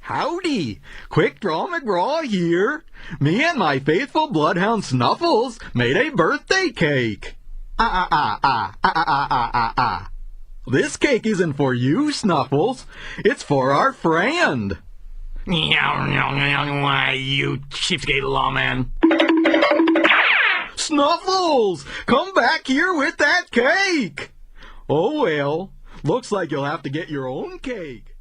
Howdy! Quick Draw McGraw here. Me and my faithful bloodhound Snuffles made a birthday cake. This cake isn't for you, Snuffles. It's for our friend. Why, you cheapskate lawman. Snuffles! Come back here with that cake! Oh well, looks like you'll have to get your own cake.